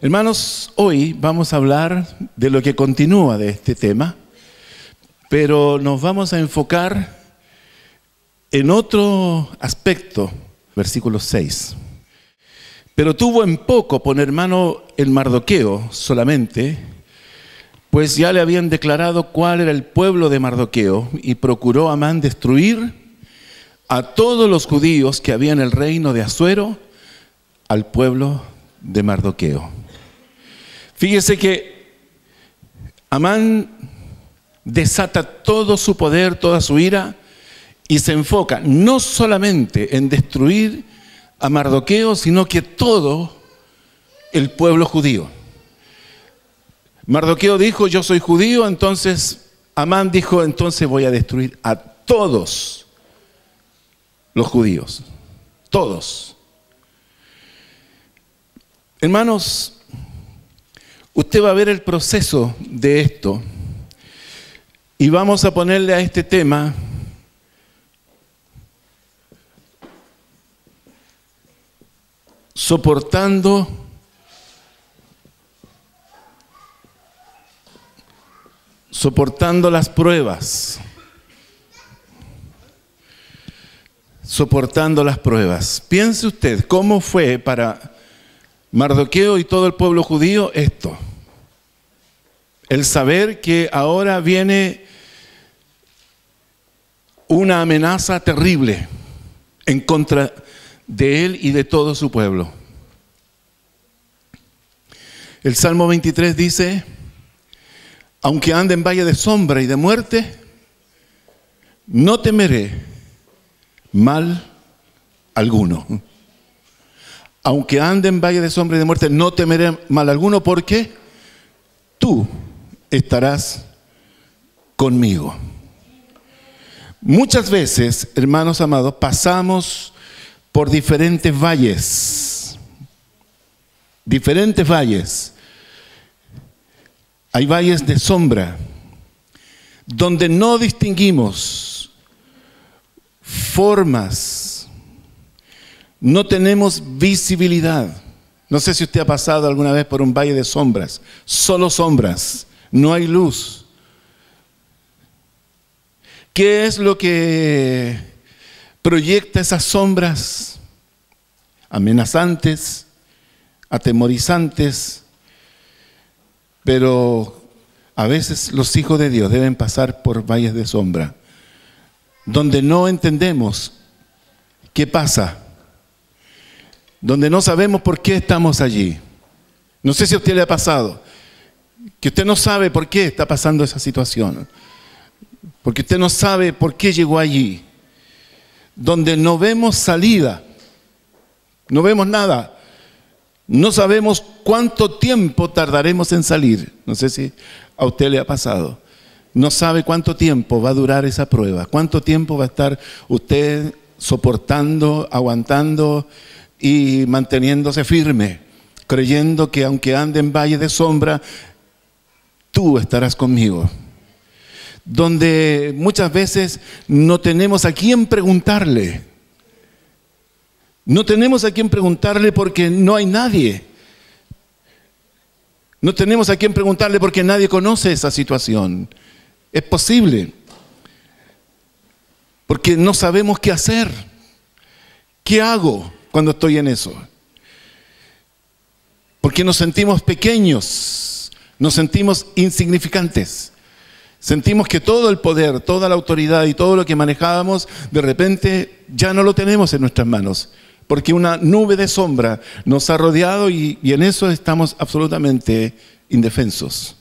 Hermanos, hoy vamos a hablar de lo que continúa de este tema, pero nos vamos a enfocar en otro aspecto, versículo 6. Pero tuvo en poco poner mano en Mardoqueo solamente, pues ya le habían declarado cuál era el pueblo de Mardoqueo, y procuró Amán destruir a todos los judíos que había en el reino de Asuero, al pueblo de Mardoqueo. Fíjese que Amán desata todo su poder, toda su ira, y se enfoca no solamente en destruir a Mardoqueo, sino que todo el pueblo judío. Mardoqueo dijo, yo soy judío, entonces Amán dijo, entonces voy a destruir a todos los judíos. Todos. Hermanos, usted va a ver el proceso de esto y vamos a ponerle a este tema soportando las pruebas. Soportando las pruebas. Piense usted cómo fue para Mardoqueo y todo el pueblo judío esto. El saber que ahora viene una amenaza terrible en contra de él y de todo su pueblo. El Salmo 23 dice, aunque ande en valle de sombra y de muerte, no temeré mal alguno. Aunque ande en valle de sombra y de muerte, no temeré mal alguno, porque tú estarás conmigo. Muchas veces, hermanos amados, pasamos por diferentes valles. Diferentes valles. Hay valles de sombra, donde no distinguimos formas, no tenemos visibilidad. No sé si usted ha pasado alguna vez por un valle de sombras, solo sombras, no hay luz. ¿Qué es lo que proyecta esas sombras? Amenazantes, atemorizantes, pero a veces los hijos de Dios deben pasar por valles de sombra, donde no entendemos qué pasa, donde no sabemos por qué estamos allí. No sé si a usted le ha pasado, que usted no sabe por qué está pasando esa situación, porque usted no sabe por qué llegó allí, donde no vemos salida, no vemos nada, no sabemos cuánto tiempo tardaremos en salir. No sé si a usted le ha pasado. No sabe cuánto tiempo va a durar esa prueba, cuánto tiempo va a estar usted soportando, aguantando y manteniéndose firme, creyendo que aunque ande en valle de sombra, tú estarás conmigo. Donde muchas veces no tenemos a quién preguntarle. No tenemos a quién preguntarle porque no hay nadie. No tenemos a quién preguntarle porque nadie conoce esa situación. Es posible. Porque no sabemos qué hacer. ¿Qué hago cuando estoy en eso? Porque nos sentimos pequeños, nos sentimos insignificantes. Sentimos que todo el poder, toda la autoridad y todo lo que manejábamos, de repente ya no lo tenemos en nuestras manos. Porque una nube de sombra nos ha rodeado y en eso estamos absolutamente indefensos.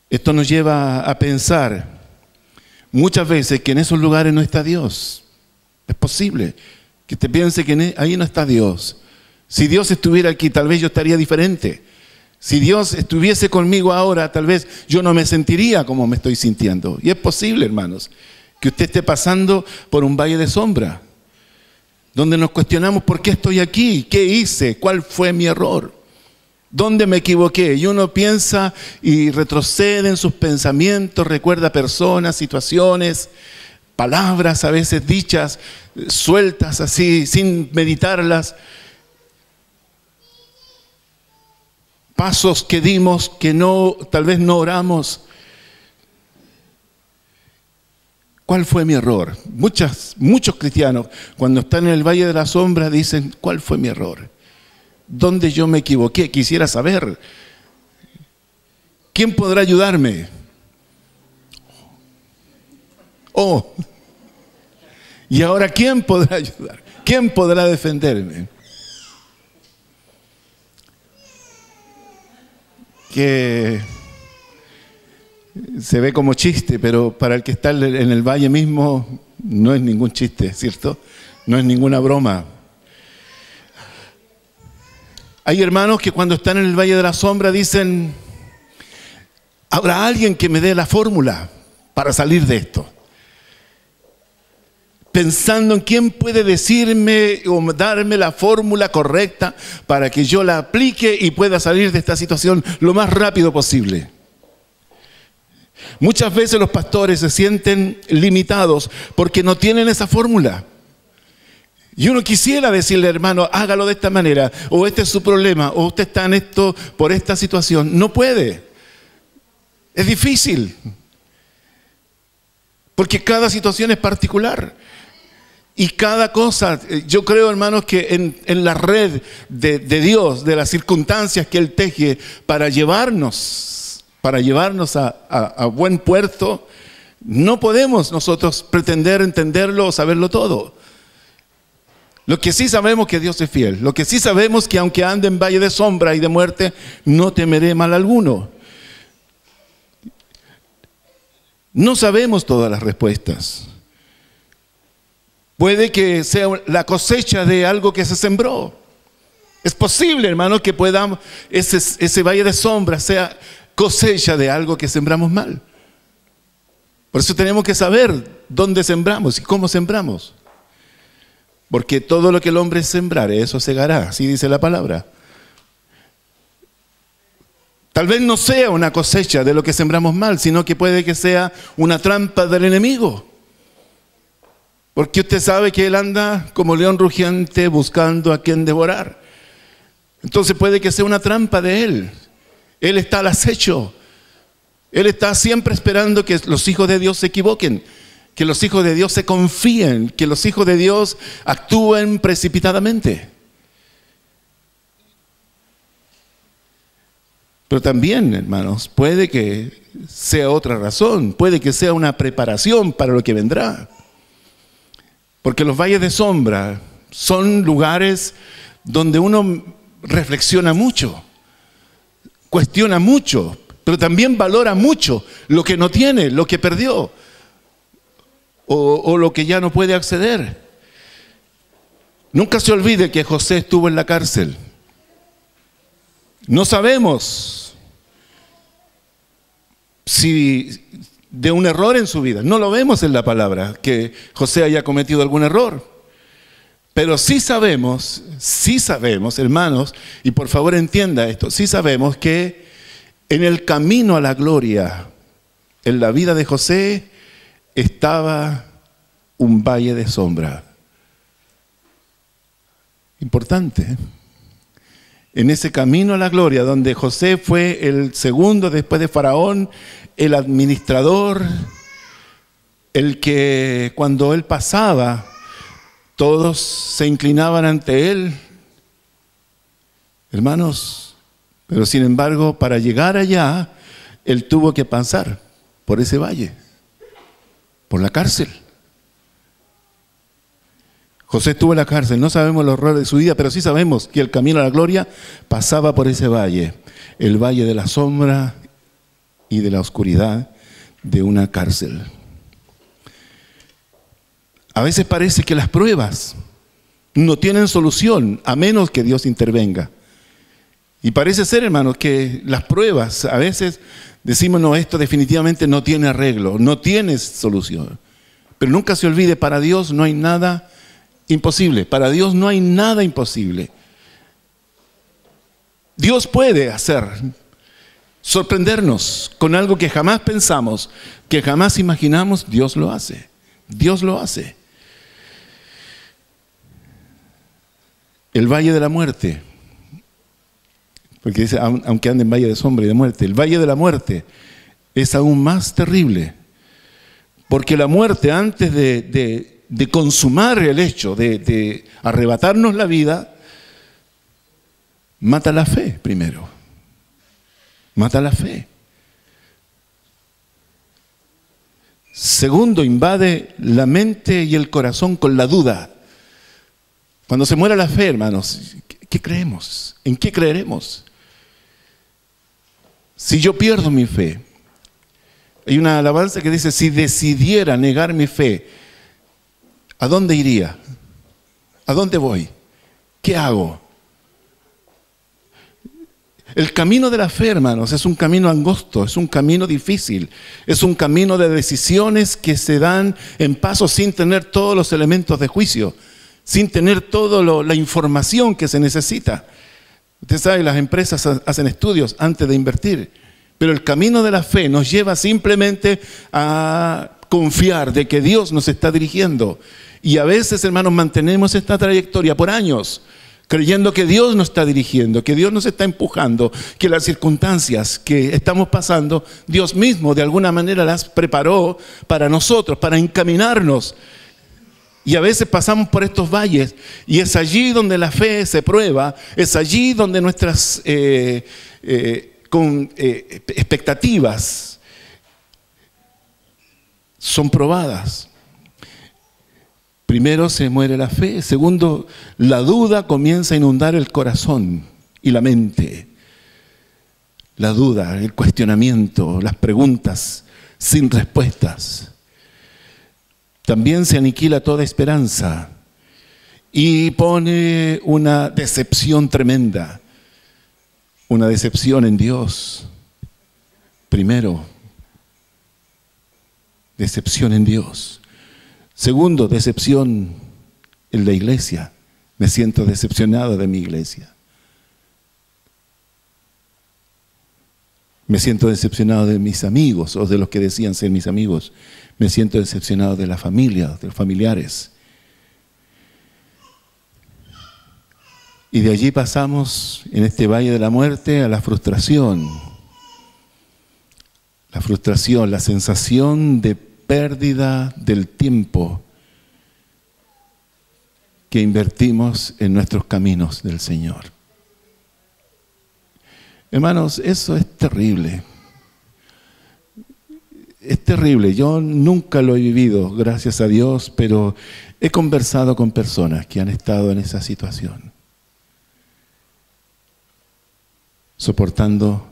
Esto nos lleva a pensar muchas veces que en esos lugares no está Dios. Es posible que usted piense que ahí no está Dios. Si Dios estuviera aquí, tal vez yo estaría diferente. Si Dios estuviese conmigo ahora, tal vez yo no me sentiría como me estoy sintiendo. Y es posible, hermanos, que usted esté pasando por un valle de sombra, donde nos cuestionamos por qué estoy aquí, qué hice, cuál fue mi error, dónde me equivoqué. Y uno piensa y retrocede en sus pensamientos, recuerda personas, situaciones, palabras a veces dichas, sueltas así, sin meditarlas. pasos que dimos que tal vez no oramos. ¿Cuál fue mi error? Muchos cristianos, cuando están en el valle de la sombra, dicen, ¿cuál fue mi error? ¿Dónde yo me equivoqué? Quisiera saber. ¿Quién podrá ayudarme? Oh, y ahora ¿quién podrá ayudar? ¿Quién podrá defenderme? Que se ve como chiste, pero para el que está en el valle mismo no es ningún chiste, ¿cierto? No es ninguna broma. Hay hermanos que cuando están en el valle de la sombra dicen, ¿habrá alguien que me dé la fórmula para salir de esto? Pensando en quién puede decirme o darme la fórmula correcta para que yo la aplique y pueda salir de esta situación lo más rápido posible. Muchas veces los pastores se sienten limitados porque no tienen esa fórmula. Y uno quisiera decirle, hermano, hágalo de esta manera, o este es su problema, o usted está en esto por esta situación. No puede. Es difícil. Porque cada situación es particular. Y cada cosa, yo creo, hermanos, que en la red de Dios, de las circunstancias que Él teje para llevarnos a buen puerto, no podemos nosotros pretender entenderlo o saberlo todo. Lo que sí sabemos que Dios es fiel. Lo que sí sabemos que aunque ande en valle de sombra y de muerte, no temeré mal alguno. No sabemos todas las respuestas. Puede que sea la cosecha de algo que se sembró. Es posible, hermano, que podamos, ese valle de sombra sea cosecha de algo que sembramos mal. Por eso tenemos que saber dónde sembramos y cómo sembramos. Porque todo lo que el hombre sembrare, eso segará, así dice la palabra. Tal vez no sea una cosecha de lo que sembramos mal, sino que puede que sea una trampa del enemigo. Porque usted sabe que él anda como león rugiente buscando a quien devorar. Entonces puede que sea una trampa de él. Él está al acecho. Él está siempre esperando que los hijos de Dios se equivoquen, que los hijos de Dios se confíen, que los hijos de Dios actúen precipitadamente. Pero también, hermanos, puede que sea otra razón, puede que sea una preparación para lo que vendrá. Porque los valles de sombra son lugares donde uno reflexiona mucho, cuestiona mucho, pero también valora mucho lo que no tiene, lo que perdió, o lo que ya no puede acceder. Nunca se olvide que José estuvo en la cárcel. No sabemos si de un error en su vida. No lo vemos en la palabra, que José haya cometido algún error. Pero sí sabemos, hermanos, y por favor entienda esto, sí sabemos que en el camino a la gloria, en la vida de José, estaba un valle de sombra. Importante, ¿eh? En ese camino a la gloria, donde José fue el segundo después de Faraón, el administrador, el que cuando él pasaba, todos se inclinaban ante él. Hermanos, pero sin embargo, para llegar allá, él tuvo que pasar por ese valle, por la cárcel. José estuvo en la cárcel, no sabemos el horror de su vida, pero sí sabemos que el camino a la gloria pasaba por ese valle, el valle de la sombra y de la oscuridad de una cárcel. A veces parece que las pruebas no tienen solución a menos que Dios intervenga. Y parece ser, hermanos, que las pruebas a veces decimos, no, esto definitivamente no tiene arreglo, no tiene solución. Pero nunca se olvide, para Dios no hay nada imposible. Para Dios no hay nada imposible. Dios puede sorprendernos con algo que jamás pensamos, que jamás imaginamos. Dios lo hace. Dios lo hace. El valle de la muerte. Porque dice, aunque ande en valle de sombra y de muerte. El valle de la muerte es aún más terrible. Porque la muerte, antes de consumar el hecho, de arrebatarnos la vida, mata la fe primero. Mata la fe. Segundo, invade la mente y el corazón con la duda. Cuando se muera la fe, hermanos, ¿qué creemos? ¿En qué creeremos? Si yo pierdo mi fe, hay una alabanza que dice, si decidiera negar mi fe, ¿a dónde iría? ¿A dónde voy? ¿Qué hago? El camino de la fe, hermanos, es un camino angosto, es un camino difícil, es un camino de decisiones que se dan en pasos sin tener todos los elementos de juicio, sin tener toda la información que se necesita. Usted sabe, las empresas hacen estudios antes de invertir, pero el camino de la fe nos lleva simplemente a confiar de que Dios nos está dirigiendo. Y a veces, hermanos, mantenemos esta trayectoria por años, creyendo que Dios nos está dirigiendo, que Dios nos está empujando, que las circunstancias que estamos pasando, Dios mismo de alguna manera las preparó para nosotros, para encaminarnos. Y a veces pasamos por estos valles y es allí donde la fe se prueba, es allí donde nuestras expectativas son probadas. Primero se muere la fe, segundo, la duda comienza a inundar el corazón y la mente. La duda, el cuestionamiento, las preguntas sin respuestas. También se aniquila toda esperanza y pone una decepción tremenda, una decepción en Dios. Primero, decepción en Dios. Segundo, decepción en la iglesia. Me siento decepcionado de mi iglesia. Me siento decepcionado de mis amigos o de los que decían ser mis amigos. Me siento decepcionado de la familia, de los familiares. Y de allí pasamos en este valle de la muerte a la frustración. La frustración, la sensación de pérdida del tiempo que invertimos en nuestros caminos del Señor. Hermanos, eso es terrible. Es terrible. Yo nunca lo he vivido, gracias a Dios, pero he conversado con personas que han estado en esa situación, soportando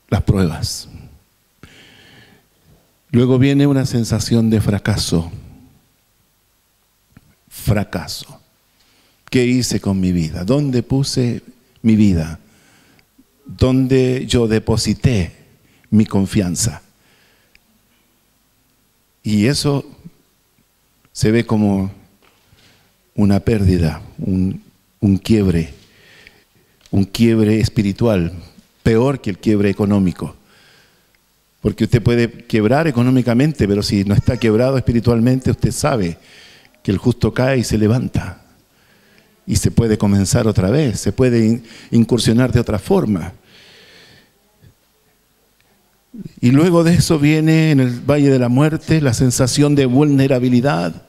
las pruebas. Luego viene una sensación de fracaso. Fracaso. ¿Qué hice con mi vida? ¿Dónde puse mi vida? ¿Dónde yo deposité mi confianza? Y eso se ve como una pérdida, un quiebre espiritual, peor que el quiebre económico. Porque usted puede quebrar económicamente, pero si no está quebrado espiritualmente, usted sabe que el justo cae y se levanta. Y se puede comenzar otra vez, se puede incursionar de otra forma. Y luego de eso viene en el valle de la muerte la sensación de vulnerabilidad,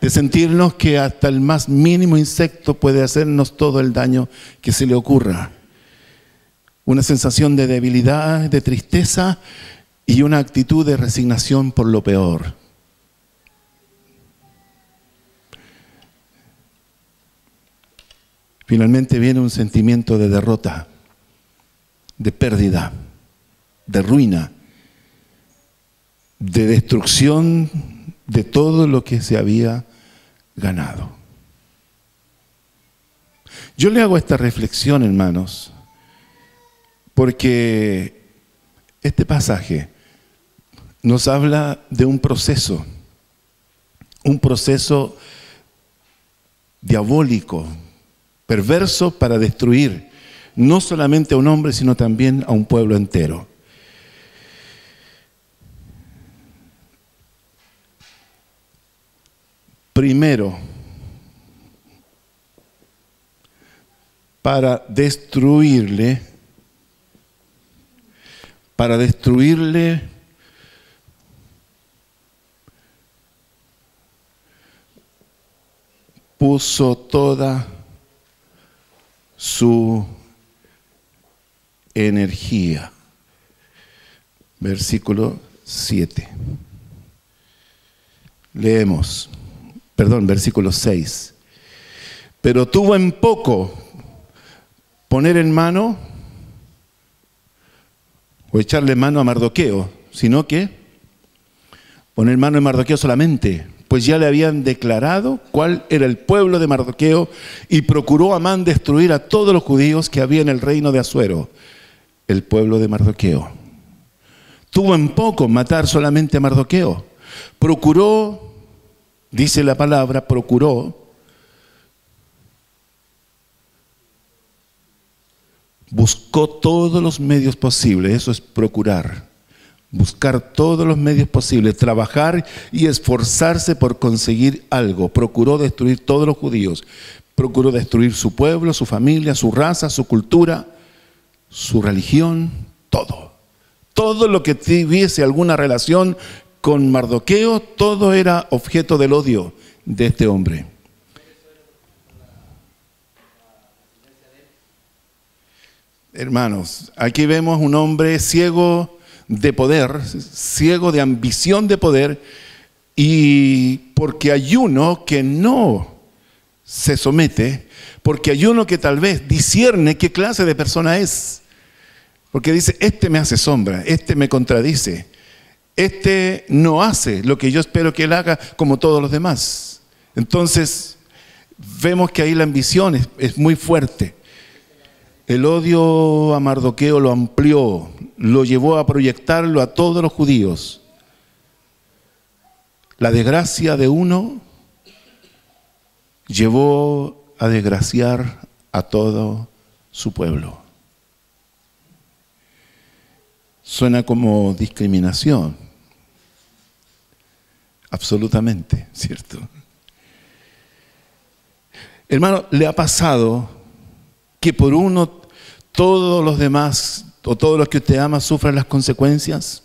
de sentirnos que hasta el más mínimo insecto puede hacernos todo el daño que se le ocurra. Una sensación de debilidad, de tristeza y una actitud de resignación por lo peor. Finalmente viene un sentimiento de derrota, de pérdida, de ruina, de destrucción de todo lo que se había ganado. Yo le hago esta reflexión, hermanos, porque este pasaje nos habla de un proceso diabólico, perverso para destruir no solamente a un hombre, sino también a un pueblo entero. Primero, para destruirle, puso toda su energía. Versículo 7. Leemos, versículo 6. Pero tuvo en poco poner en mano o echarle mano a Mardoqueo, sino que poner mano en Mardoqueo solamente, pues ya le habían declarado cuál era el pueblo de Mardoqueo, y procuró Amán destruir a todos los judíos que había en el reino de Asuero, el pueblo de Mardoqueo. Tuvo en poco matar solamente a Mardoqueo. Procuró, dice la palabra, buscó todos los medios posibles, eso es procurar. Buscar todos los medios posibles, trabajar y esforzarse por conseguir algo. Procuró destruir todos los judíos. Procuró destruir su pueblo, su familia, su raza, su cultura, su religión, todo. Todo lo que tuviese alguna relación con Mardoqueo, todo era objeto del odio de este hombre. Hermanos, aquí vemos un hombre ciego de poder, ciego de ambición de poder, y porque hay uno que no se somete, porque hay uno que tal vez discierne qué clase de persona es, porque dice, este me hace sombra, este me contradice, este no hace lo que yo espero que él haga como todos los demás. Entonces vemos que ahí la ambición es muy fuerte. El odio a Mardoqueo lo amplió, lo llevó a proyectarlo a todos los judíos. La desgracia de uno llevó a desgraciar a todo su pueblo. Suena como discriminación, absolutamente, ¿cierto? Hermano, ¿le ha pasado que por uno todos los demás o todos los que usted ama sufran las consecuencias?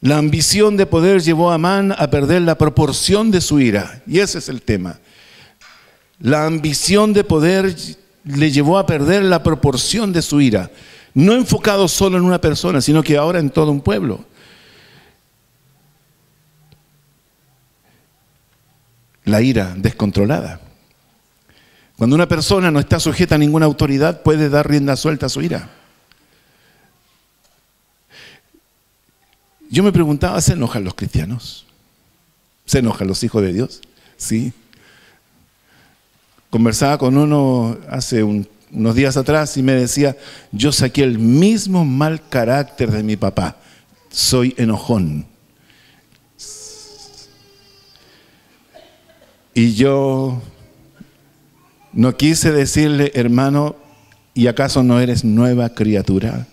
La ambición de poder llevó a Amán a perder la proporción de su ira, y ese es el tema. La ambición de poder le llevó a perder la proporción de su ira, no enfocado solo en una persona, sino que ahora en todo un pueblo. La ira descontrolada. Cuando una persona no está sujeta a ninguna autoridad, puede dar rienda suelta a su ira. Yo me preguntaba, ¿se enojan los cristianos? ¿Se enojan los hijos de Dios? Sí. Conversaba con uno hace unos días atrás y me decía, yo saqué el mismo mal carácter de mi papá, soy enojón. Y yo no quise decirle, hermano, ¿y acaso no eres nueva criatura?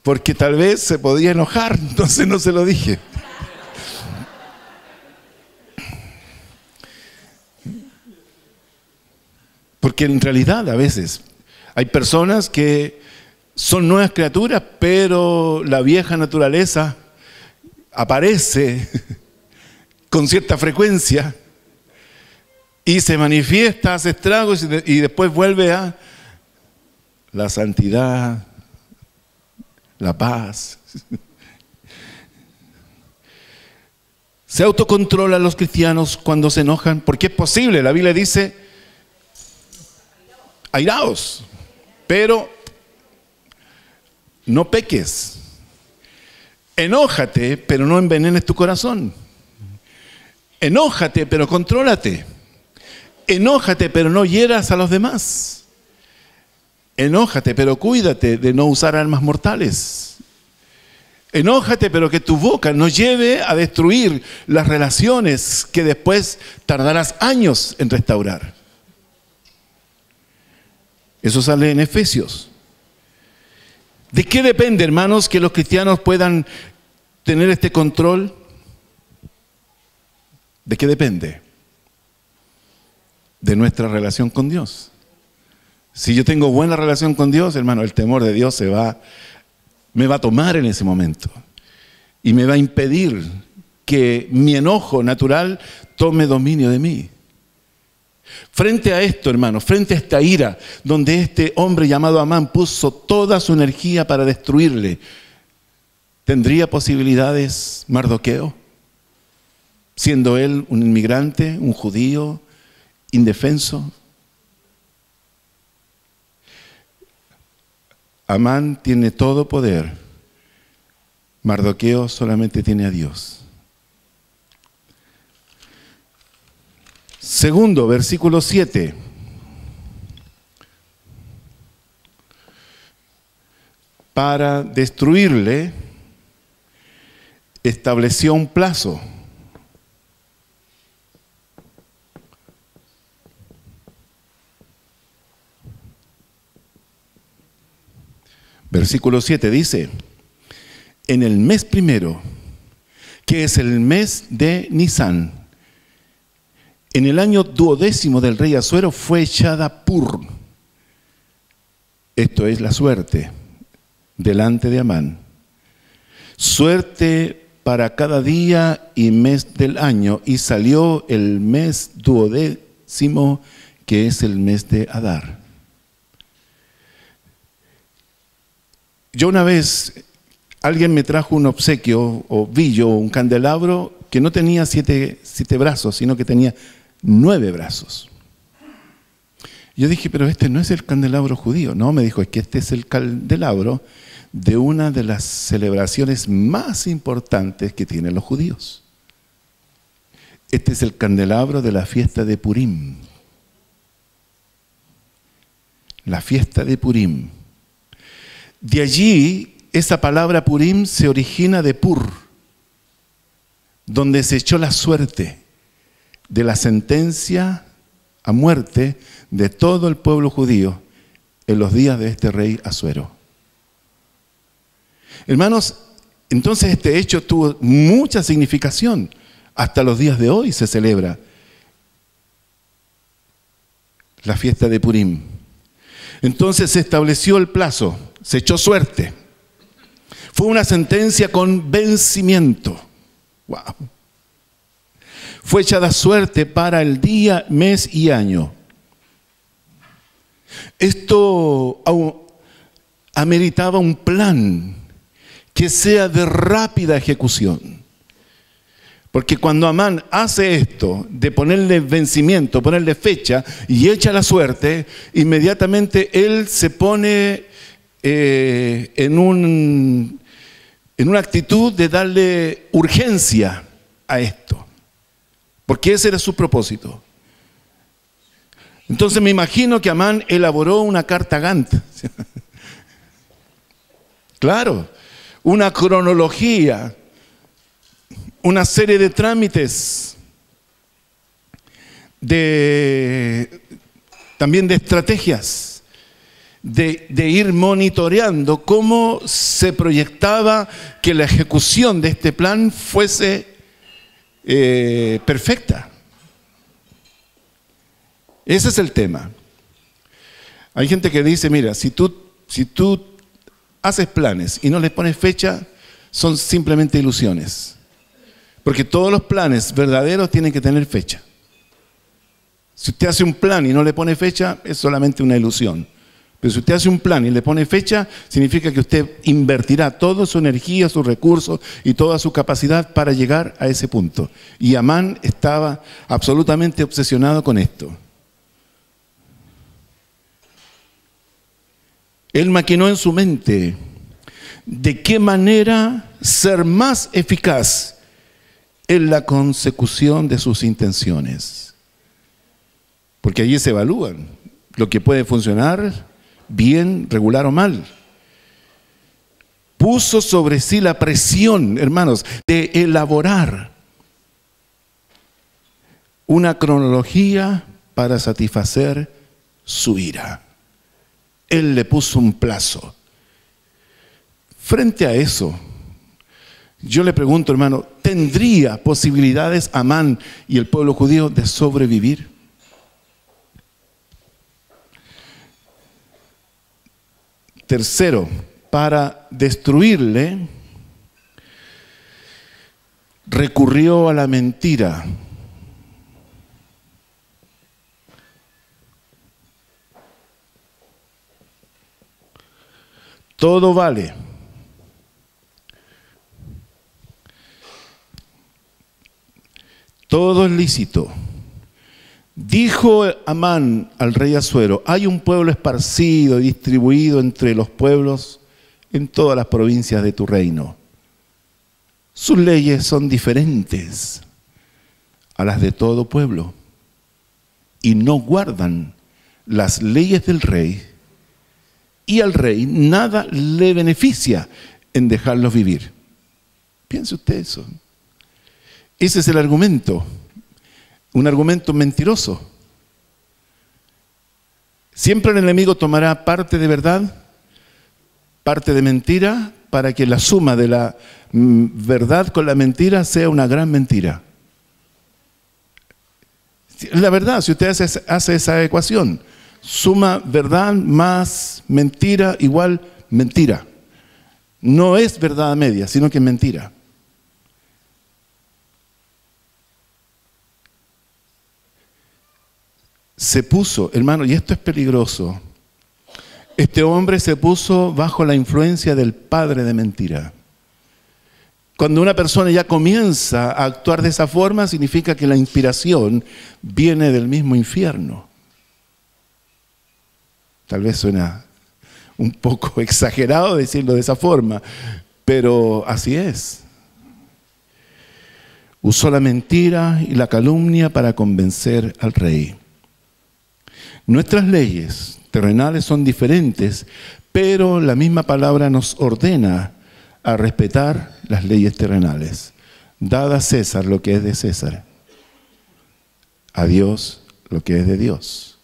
Porque tal vez se podía enojar, entonces no se lo dije. Porque en realidad a veces hay personas que son nuevas criaturas, pero la vieja naturaleza aparece con cierta frecuencia y se manifiesta, hace estragos y después vuelve a la santidad, la paz. Se autocontrolan los cristianos cuando se enojan, porque es posible, la Biblia dice, airaos, pero no peques. Enójate, pero no envenenes tu corazón. Enójate, pero contrólate. Enójate, pero no hieras a los demás. Enójate, pero cuídate de no usar armas mortales. Enójate, pero que tu boca no lleve a destruir las relaciones que después tardarás años en restaurar. Eso sale en Efesios. ¿De qué depende, hermanos, que los cristianos puedan tener este control? ¿De qué depende? De nuestra relación con Dios. Si yo tengo buena relación con Dios, hermano, el temor de Dios me va a tomar en ese momento y me va a impedir que mi enojo natural tome dominio de mí. Frente a esto, hermano, frente a esta ira, donde este hombre llamado Amán puso toda su energía para destruirle, ¿tendría posibilidades Mardoqueo? Siendo él un inmigrante, un judío, indefenso. Amán tiene todo poder. Mardoqueo solamente tiene a Dios. Segundo, versículo 7. Para destruirle, estableció un plazo. Versículo 7 dice: en el mes primero, que es el mes de Nisán, en el año 12º del rey Asuero, fue echada Pur, esto es la suerte, delante de Amán. Suerte para cada día y mes del año, y salió el mes 12º, que es el mes de Adar. Yo una vez, alguien me trajo un obsequio, o villo, un candelabro, que no tenía siete brazos, sino que tenía 9 brazos. Yo dije, pero este no es el candelabro judío. No, me dijo, es que este es el candelabro de una de las celebraciones más importantes que tienen los judíos. Este es el candelabro de la fiesta de Purim. La fiesta de Purim. De allí, esa palabra Purim se origina de Pur, donde se echó la suerte de la sentencia a muerte de todo el pueblo judío en los días de este rey Asuero. Hermanos, entonces este hecho tuvo mucha significación. Hasta los días de hoy se celebra la fiesta de Purim. Entonces se estableció el plazo, se echó suerte. Fue una sentencia con vencimiento. ¡Wow! Fue echada suerte para el día, mes y año. Esto ameritaba un plan que sea de rápida ejecución. Porque cuando Amán hace esto, de ponerle vencimiento, ponerle fecha y echa la suerte, inmediatamente él se pone en una actitud de darle urgencia a esto. Porque ese era su propósito. Entonces me imagino que Amán elaboró una carta Gantt. Claro, una cronología, una serie de trámites, también de estrategias, de ir monitoreando cómo se proyectaba que la ejecución de este plan fuese perfecta. Ese es el tema. Hay gente que dice, mira, si tú haces planes y no les pones fecha, son simplemente ilusiones. Porque todos los planes verdaderos tienen que tener fecha. Si usted hace un plan y no le pone fecha, es solamente una ilusión. Pero si usted hace un plan y le pone fecha, significa que usted invertirá toda su energía, sus recursos y toda su capacidad para llegar a ese punto. Y Amán estaba absolutamente obsesionado con esto. Él maquinó en su mente de qué manera ser más eficaz en la consecución de sus intenciones. Porque allí se evalúan lo que puede funcionar bien, regular o mal. Puso sobre sí la presión, hermanos, de elaborar una cronología para satisfacer su ira. Él le puso un plazo. Frente a eso, Yo le pregunto, hermano, ¿tendría posibilidades Amán y el pueblo judío de sobrevivir? Tercero, para destruirle, recurrió a la mentira. Todo vale. Todo es lícito. Dijo Amán al rey Asuero: hay un pueblo esparcido y distribuido entre los pueblos en todas las provincias de tu reino. Sus leyes son diferentes a las de todo pueblo y no guardan las leyes del rey, y al rey nada le beneficia en dejarlos vivir. Piense usted eso. Ese es el argumento, un argumento mentiroso. Siempre el enemigo tomará parte de verdad, parte de mentira, para que la suma de la verdad con la mentira sea una gran mentira. La verdad, si usted hace esa ecuación, suma verdad más mentira igual mentira. No es verdad a media, sino que es mentira. Se puso, hermano, y esto es peligroso, este hombre se puso bajo la influencia del padre de mentira. Cuando una persona ya comienza a actuar de esa forma, significa que la inspiración viene del mismo infierno. Tal vez suena un poco exagerado decirlo de esa forma, pero así es. Usó la mentira y la calumnia para convencer al rey. Nuestras leyes terrenales son diferentes, pero la misma palabra nos ordena a respetar las leyes terrenales. Dad a César lo que es de César, a Dios lo que es de Dios.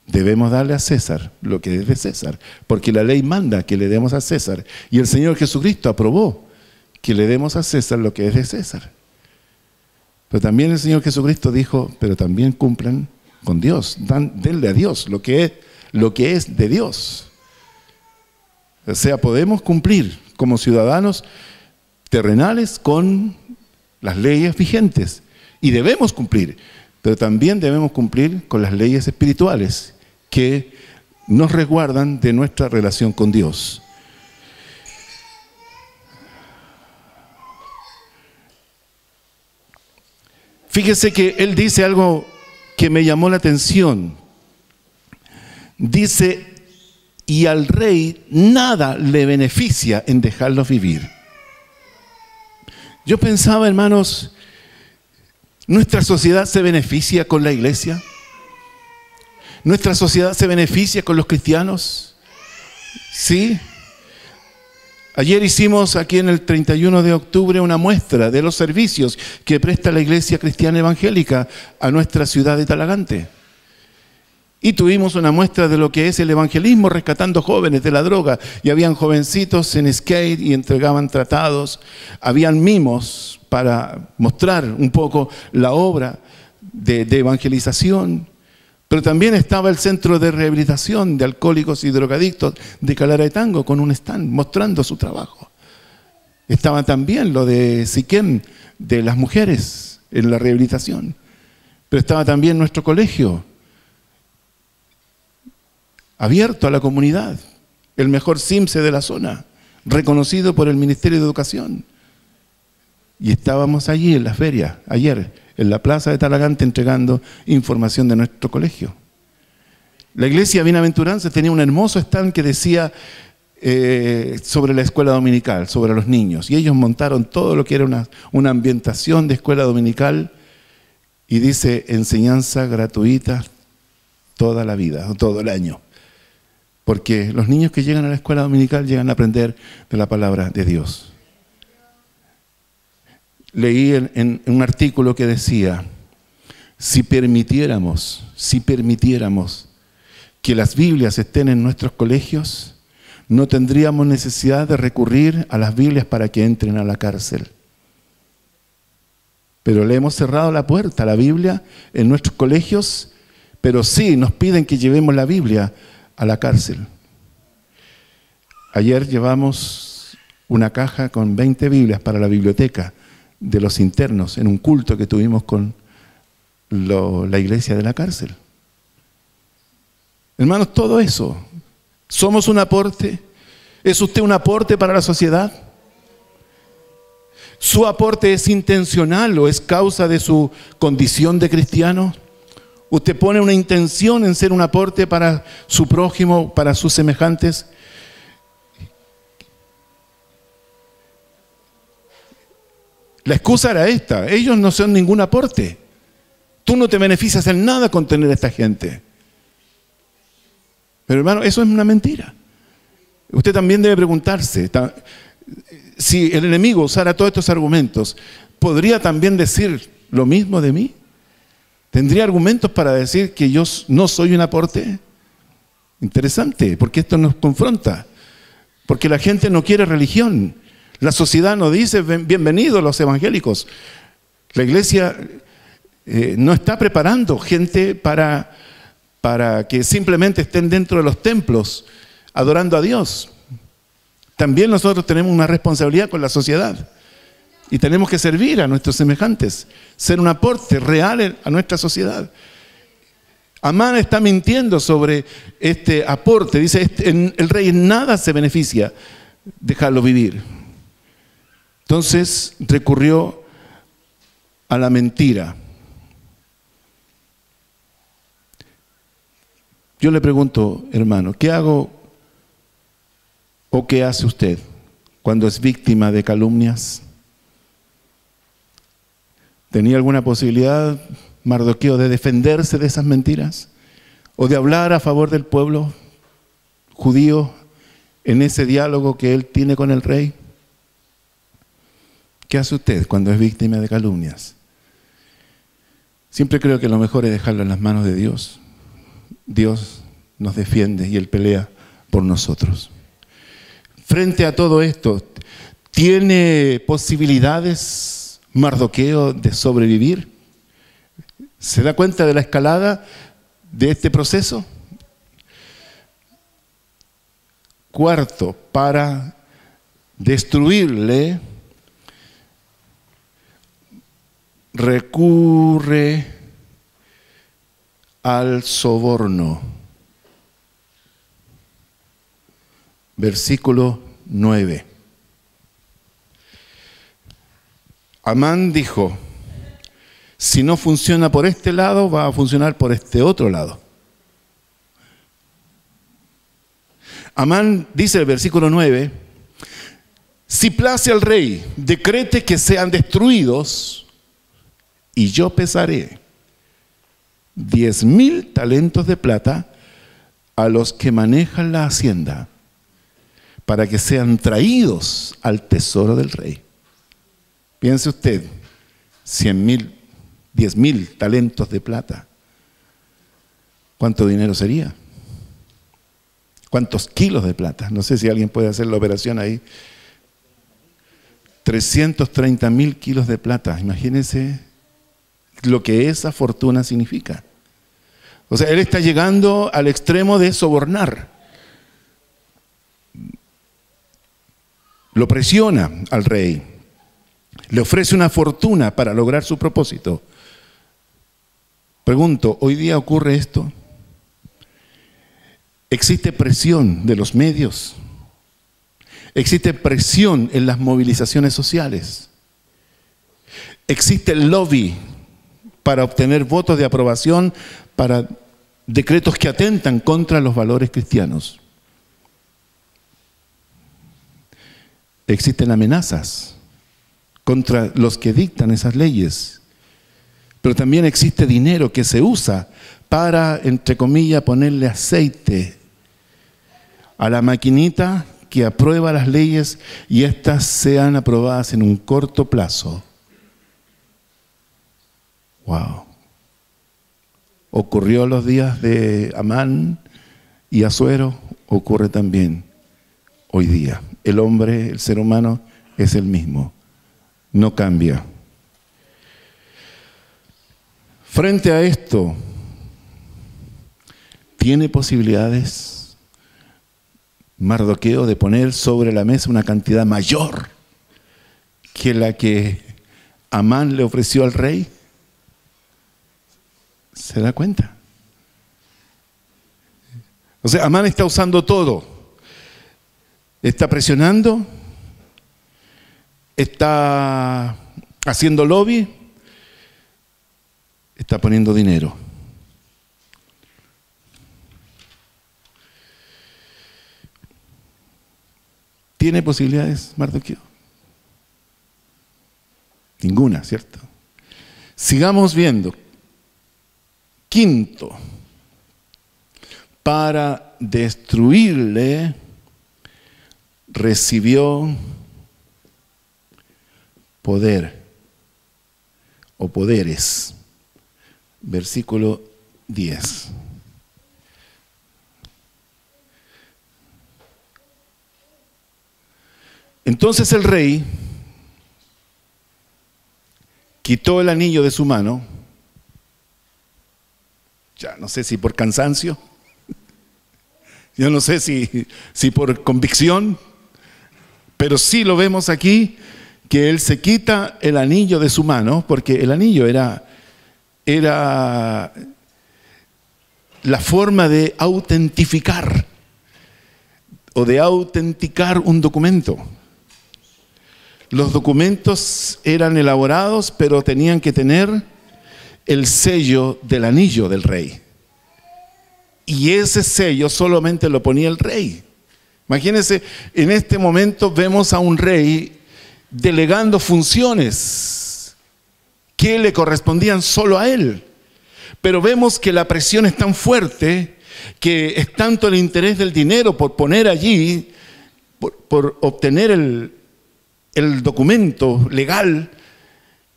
Debemos darle a César lo que es de César, porque la ley manda que le demos a César, y el Señor Jesucristo aprobó que le demos a César lo que es de César. Pero también el Señor Jesucristo dijo, pero también cumplan con Dios, denle a Dios lo que es de Dios. O sea, podemos cumplir como ciudadanos terrenales con las leyes vigentes, y debemos cumplir, pero también debemos cumplir con las leyes espirituales que nos resguardan de nuestra relación con Dios. Fíjese que él dice algo que me llamó la atención. Dice, y al rey nada le beneficia en dejarlos vivir. Yo pensaba, hermanos, ¿nuestra sociedad se beneficia con la iglesia? ¿Nuestra sociedad se beneficia con los cristianos? ¿Sí? Ayer hicimos aquí en el 31 de octubre una muestra de los servicios que presta la Iglesia Cristiana Evangélica a nuestra ciudad de Talagante. Y tuvimos una muestra de lo que es el evangelismo, rescatando jóvenes de la droga. Y habían jovencitos en skate y entregaban tratados. Habían mimos para mostrar un poco la obra de evangelización. Pero también estaba el centro de rehabilitación de alcohólicos y drogadictos de Calaraetango con un stand mostrando su trabajo. Estaba también lo de Siquem, de las mujeres en la rehabilitación. Pero estaba también nuestro colegio, abierto a la comunidad, el mejor CIMSE de la zona, reconocido por el Ministerio de Educación. Y estábamos allí en la feria, ayer, en la plaza de Talagante, entregando información de nuestro colegio. La iglesia Bienaventuranza tenía un hermoso stand que decía sobre la escuela dominical, sobre los niños. Y ellos montaron todo lo que era una ambientación de escuela dominical, y dice, enseñanza gratuita toda la vida, todo el año. Porque los niños que llegan a la escuela dominical llegan a aprender de la palabra de Dios. Leí en un artículo que decía, si permitiéramos que las Biblias estén en nuestros colegios, no tendríamos necesidad de recurrir a las Biblias para que entren a la cárcel. Pero le hemos cerrado la puerta a la Biblia en nuestros colegios, pero sí nos piden que llevemos la Biblia a la cárcel. Ayer llevamos una caja con 20 Biblias para la biblioteca de los internos en un culto que tuvimos con la iglesia de la cárcel. Hermanos, todo eso, ¿somos un aporte? ¿Es usted un aporte para la sociedad? ¿Su aporte es intencional o es causa de su condición de cristiano? ¿Usted pone una intención en ser un aporte para su prójimo, para sus semejantes? La excusa era esta: ellos no son ningún aporte. Tú no te beneficias en nada con tener a esta gente. Pero hermano, eso es una mentira. Usted también debe preguntarse, si el enemigo usara todos estos argumentos, ¿podría también decir lo mismo de mí? ¿Tendría argumentos para decir que yo no soy un aporte? Interesante, porque esto nos confronta. Porque la gente no quiere religión. La sociedad no dice bienvenidos los evangélicos. La iglesia no está preparando gente para que simplemente estén dentro de los templos adorando a Dios. También nosotros tenemos una responsabilidad con la sociedad y tenemos que servir a nuestros semejantes, ser un aporte real a nuestra sociedad. Amán está mintiendo sobre este aporte. Dice, el rey en nada se beneficia, dejarlo vivir. Entonces recurrió a la mentira. Yo le pregunto, hermano, ¿qué hago o qué hace usted cuando es víctima de calumnias? ¿Tenía alguna posibilidad, Mardoqueo, de defenderse de esas mentiras? ¿O de hablar a favor del pueblo judío en ese diálogo que él tiene con el rey? ¿Qué hace usted cuando es víctima de calumnias? Siempre creo que lo mejor es dejarlo en las manos de Dios. Dios nos defiende y Él pelea por nosotros. Frente a todo esto, ¿tiene posibilidades Mardoqueo de sobrevivir? ¿Se da cuenta de la escalada de este proceso? Cuarto, para destruirle, recurre al soborno. Versículo 9. Amán dijo, si no funciona por este lado, va a funcionar por este otro lado. Amán dice el versículo 9, si place al rey, decrete que sean destruidos y yo pesaré 10,000 talentos de plata a los que manejan la hacienda para que sean traídos al tesoro del rey. Piense usted, 10,000 talentos de plata. ¿Cuánto dinero sería? ¿Cuántos kilos de plata? No sé si alguien puede hacer la operación ahí. 330,000 kilos de plata. Imagínense lo que esa fortuna significa. O sea, él está llegando al extremo de sobornar. Lo presiona al rey. Le ofrece una fortuna para lograr su propósito. Pregunto, ¿hoy día ocurre esto? ¿Existe presión de los medios? ¿Existe presión en las movilizaciones sociales? ¿Existe el lobby para obtener votos de aprobación para decretos que atentan contra los valores cristianos? Existen amenazas contra los que dictan esas leyes, pero también existe dinero que se usa para, entre comillas, ponerle aceite a la maquinita que aprueba las leyes y éstas sean aprobadas en un corto plazo. Wow. Ocurrió en los días de Amán y Asuero, ocurre también hoy día. El hombre, el ser humano, es el mismo, no cambia. Frente a esto, ¿tiene posibilidades Mardoqueo de poner sobre la mesa una cantidad mayor que la que Amán le ofreció al rey? ¿Se da cuenta? O sea, Amán está usando todo. Está presionando, está haciendo lobby, está poniendo dinero. ¿Tiene posibilidades Mardoqueo? Ninguna, ¿cierto? Sigamos viendo. Quinto, para destruirle, recibió poder o poderes. Versículo 10. Entonces el rey quitó el anillo de su mano, ya no sé si por cansancio, yo no sé si por convicción, pero sí lo vemos aquí, que él se quita el anillo de su mano, porque el anillo era la forma de autentificar o de autenticar un documento. Los documentos eran elaborados, pero tenían que tener el sello del anillo del rey. Y ese sello solamente lo ponía el rey. Imagínense, en este momento vemos a un rey delegando funciones que le correspondían solo a él. Pero vemos que la presión es tan fuerte que es tanto el interés del dinero por poner allí, por obtener el documento legal,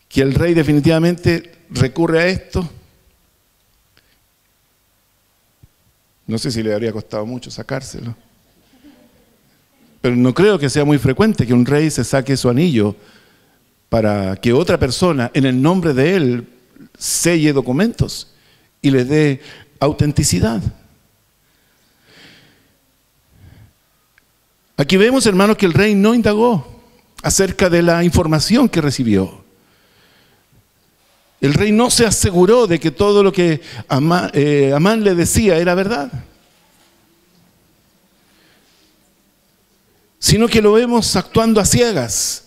que el rey definitivamente recurre a esto. No sé si le habría costado mucho sacárselo, pero no creo que sea muy frecuente que un rey se saque su anillo para que otra persona en el nombre de él selle documentos y le dé autenticidad. Aquí vemos, hermanos, que el rey no indagó acerca de la información que recibió. El rey no se aseguró de que todo lo que Amán le decía era verdad, sino que lo vemos actuando a ciegas.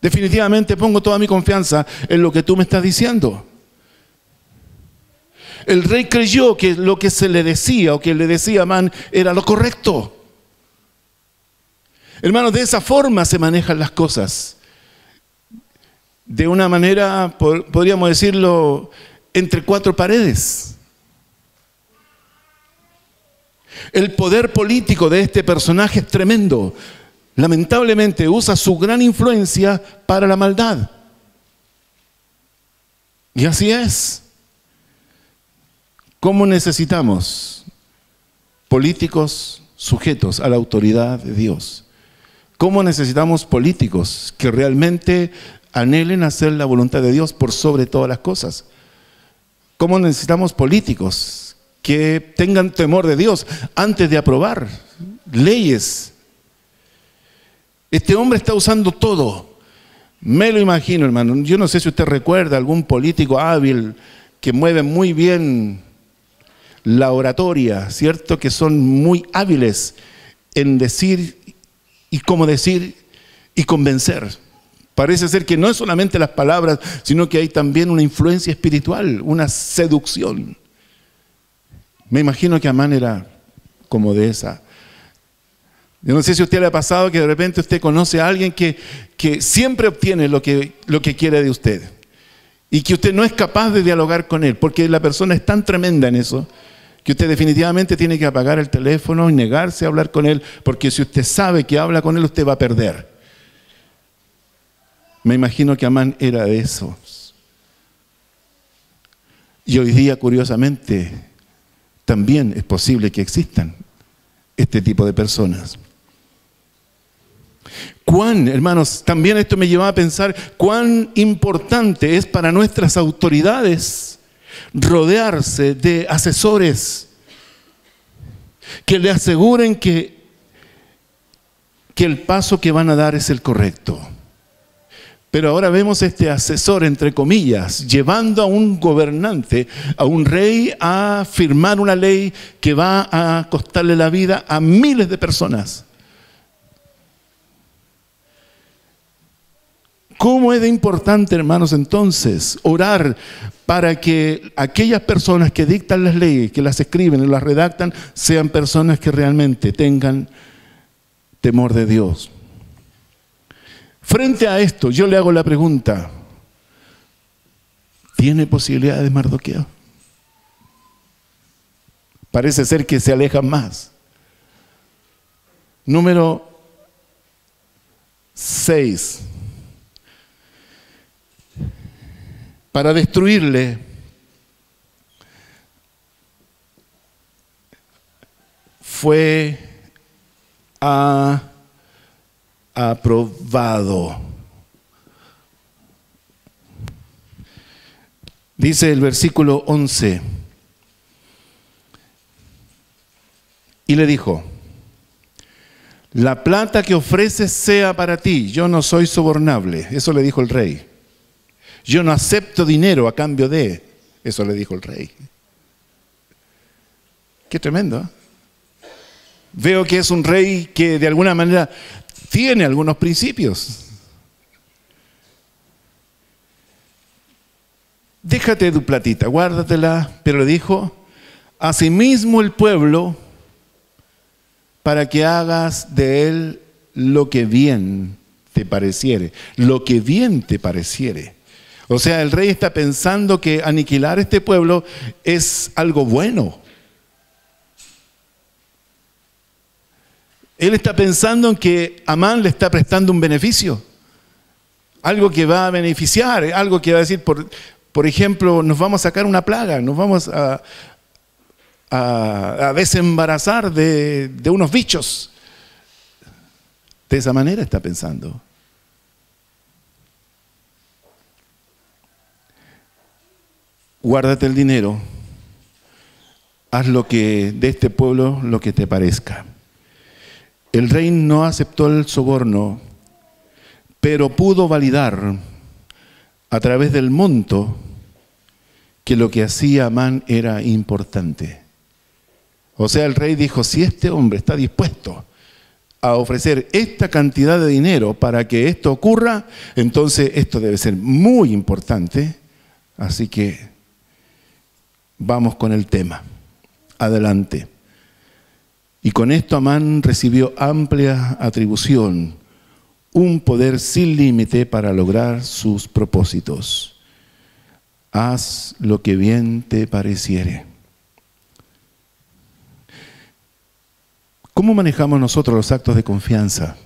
Definitivamente pongo toda mi confianza en lo que tú me estás diciendo. El rey creyó que lo que se le decía o que le decía Amán era lo correcto. Hermanos, de esa forma se manejan las cosas. De una manera, podríamos decirlo, entre cuatro paredes. El poder político de este personaje es tremendo. Lamentablemente usa su gran influencia para la maldad. Y así es. ¿Cómo necesitamos políticos sujetos a la autoridad de Dios? ¿Cómo necesitamos políticos que realmente anhelen hacer la voluntad de Dios por sobre todas las cosas? ¿Cómo necesitamos políticos que tengan temor de Dios antes de aprobar leyes? Este hombre está usando todo. Me lo imagino, hermano. Yo no sé si usted recuerda algún político hábil que mueve muy bien la oratoria, ¿cierto? Que son muy hábiles en decir y cómo decir y convencer. Parece ser que no es solamente las palabras, sino que hay también una influencia espiritual, una seducción. Me imagino que Amán era como de esa. Yo no sé si a usted le ha pasado que de repente usted conoce a alguien que siempre obtiene lo que quiere de usted y que usted no es capaz de dialogar con él porque la persona es tan tremenda en eso que usted definitivamente tiene que apagar el teléfono y negarse a hablar con él, porque si usted sabe que habla con él, usted va a perder. Me imagino que Amán era de esos. Y hoy día, curiosamente, también es posible que existan este tipo de personas. Hermanos, también esto me lleva a pensar cuán importante es para nuestras autoridades rodearse de asesores que le aseguren que el paso que van a dar es el correcto. Pero ahora vemos este asesor, entre comillas, llevando a un gobernante, a un rey, a firmar una ley que va a costarle la vida a miles de personas. ¿Cómo es de importante, hermanos, entonces, orar para que aquellas personas que dictan las leyes, que las escriben y las redactan, sean personas que realmente tengan temor de Dios? Frente a esto, yo le hago la pregunta, ¿tiene posibilidades Mardoqueo? Parece ser que se alejan más. Número 6. Para destruirle, fue aprobado. Dice el versículo 11. Y le dijo: la plata que ofreces sea para ti, yo no soy sobornable. Eso le dijo el rey. Yo no acepto dinero a cambio de. Eso le dijo el rey. Qué tremendo, ¿eh? Veo que es un rey que de alguna manera tiene algunos principios. Déjate tu platita, guárdatela. Pero le dijo: asimismo el pueblo, para que hagas de él lo que bien te pareciere. Lo que bien te pareciere. O sea, el rey está pensando que aniquilar este pueblo es algo bueno. Él está pensando en que Amán le está prestando un beneficio. Algo que va a beneficiar, algo que va a decir, por ejemplo, nos vamos a sacar una plaga, nos vamos a desembarazar de unos bichos. De esa manera está pensando. Guárdate el dinero, haz de este pueblo lo que te parezca. El rey no aceptó el soborno, pero pudo validar a través del monto que lo que hacía Amán era importante. O sea, el rey dijo: si este hombre está dispuesto a ofrecer esta cantidad de dinero para que esto ocurra, entonces esto debe ser muy importante. Así que vamos con el tema. Adelante. Y con esto Amán recibió amplia atribución, un poder sin límite para lograr sus propósitos. Haz lo que bien te pareciere. ¿Cómo manejamos nosotros los actos de confianza?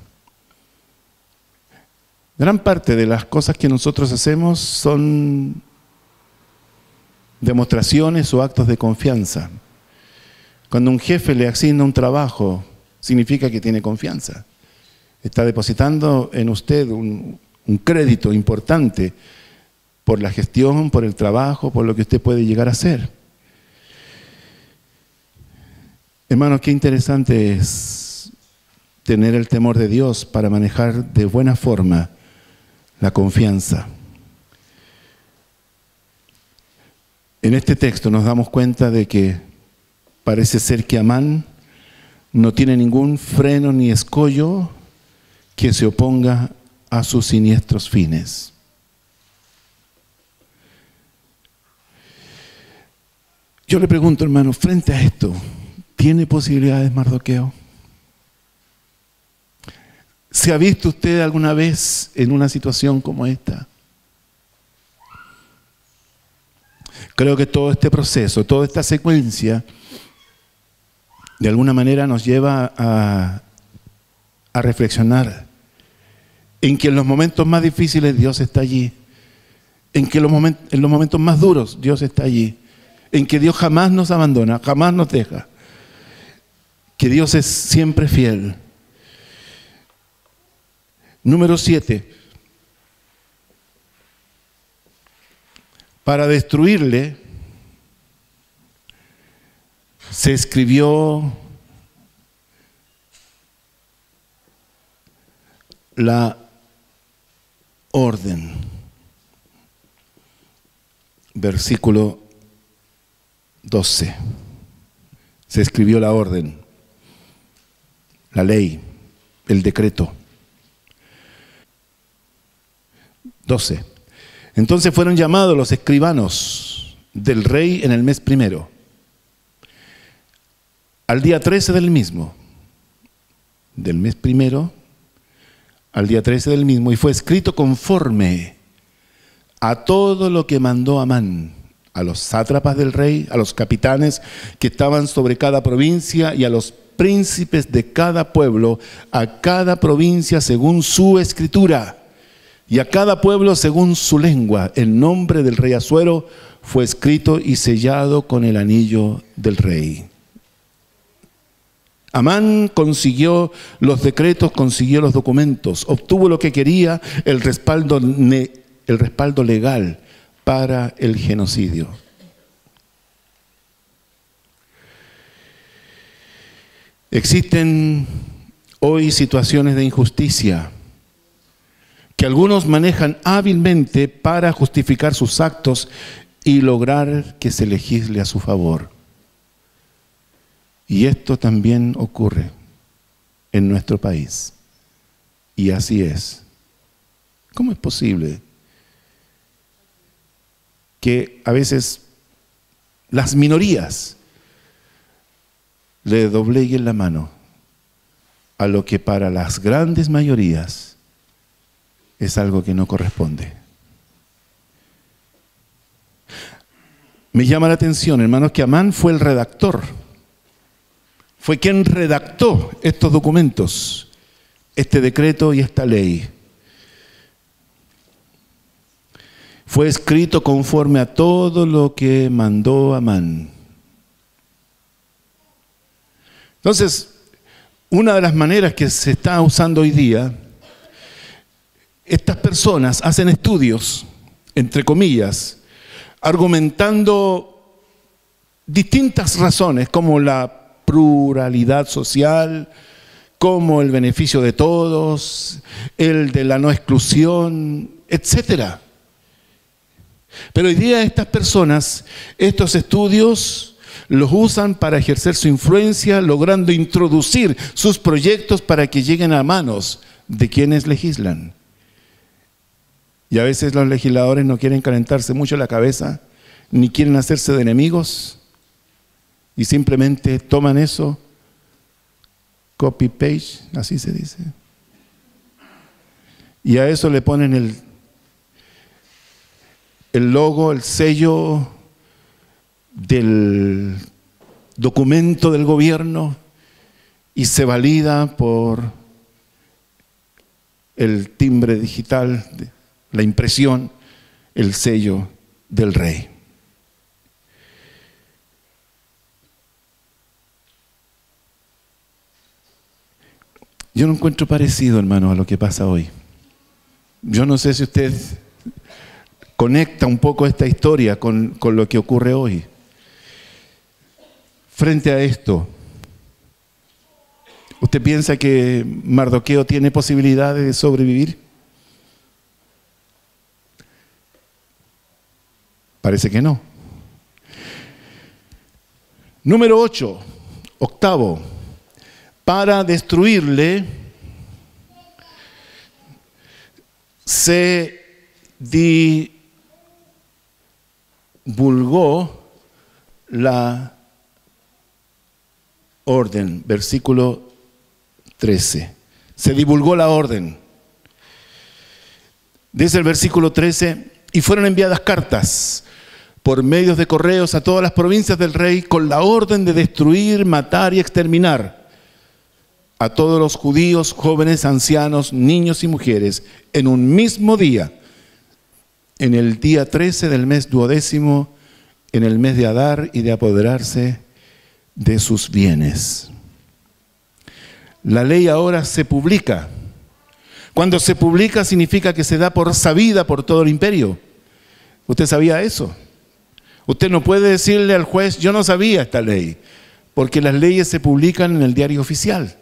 Gran parte de las cosas que nosotros hacemos son demostraciones o actos de confianza. Cuando un jefe le asigna un trabajo, significa que tiene confianza. Está depositando en usted un crédito importante por la gestión, por el trabajo, por lo que usted puede llegar a hacer. Hermanos, qué interesante es tener el temor de Dios para manejar de buena forma la confianza. En este texto nos damos cuenta de que parece ser que Amán no tiene ningún freno ni escollo que se oponga a sus siniestros fines. Yo le pregunto, hermano, frente a esto, ¿tiene posibilidades Mardoqueo? ¿Se ha visto usted alguna vez en una situación como esta? Creo que todo este proceso, toda esta secuencia, de alguna manera nos lleva a reflexionar en que en los momentos más difíciles Dios está allí, en que en los momentos más duros Dios está allí, en que Dios jamás nos abandona, jamás nos deja, que Dios es siempre fiel. Número 7. Para destruirle, se escribió la orden. Versículo 12. Se escribió la orden, la ley, el decreto. 12. Entonces fueron llamados los escribanos del rey en el mes primero, al día 13 del mismo, del mes primero, al día 13 del mismo, y fue escrito conforme a todo lo que mandó Amán, a los sátrapas del rey, a los capitanes que estaban sobre cada provincia y a los príncipes de cada pueblo, a cada provincia según su escritura y a cada pueblo según su lengua. El nombre del rey Asuero fue escrito y sellado con el anillo del rey. Amán consiguió los decretos, consiguió los documentos, obtuvo lo que quería, el respaldo legal para el genocidio. Existen hoy situaciones de injusticia que algunos manejan hábilmente para justificar sus actos y lograr que se legisle a su favor. Y esto también ocurre en nuestro país. Y así es. ¿Cómo es posible que a veces las minorías le dobleguen la mano a lo que para las grandes mayorías es algo que no corresponde? Me llama la atención, hermanos, que Amán fue el redactor. Fue quien redactó estos documentos, este decreto y esta ley. Fue escrito conforme a todo lo que mandó Amán. Entonces, una de las maneras que se está usando hoy día, estas personas hacen estudios, entre comillas, argumentando distintas razones, como la pluralidad social, como el beneficio de todos, el de la no exclusión, etc. Pero hoy día estas personas, estos estudios, los usan para ejercer su influencia, logrando introducir sus proyectos para que lleguen a manos de quienes legislan. Y a veces los legisladores no quieren calentarse mucho la cabeza, ni quieren hacerse de enemigos, y simplemente toman eso, copy-paste, así se dice, y a eso le ponen el logo, el sello del documento del gobierno, y se valida por el timbre digital, la impresión, el sello del rey. Yo no encuentro parecido, hermano, a lo que pasa hoy. Yo no sé si usted conecta un poco esta historia con lo que ocurre hoy. Frente a esto, ¿usted piensa que Mardoqueo tiene posibilidades de sobrevivir? Parece que no. Número 8, octavo, para destruirle se divulgó la orden, versículo 13. Se divulgó la orden. Dice el versículo 13, y fueron enviadas cartas por medios de correos a todas las provincias del rey con la orden de destruir, matar y exterminar a todos los judíos, jóvenes, ancianos, niños y mujeres, en un mismo día, en el día 13 del mes 12º, en el mes de Adar, y de apoderarse de sus bienes. La ley ahora se publica Cuando se publica significa que se da por sabida por todo el imperio. ¿Usted sabía eso? Usted no puede decirle al juez, yo no sabía esta ley, porque las leyes se publican en el diario oficial.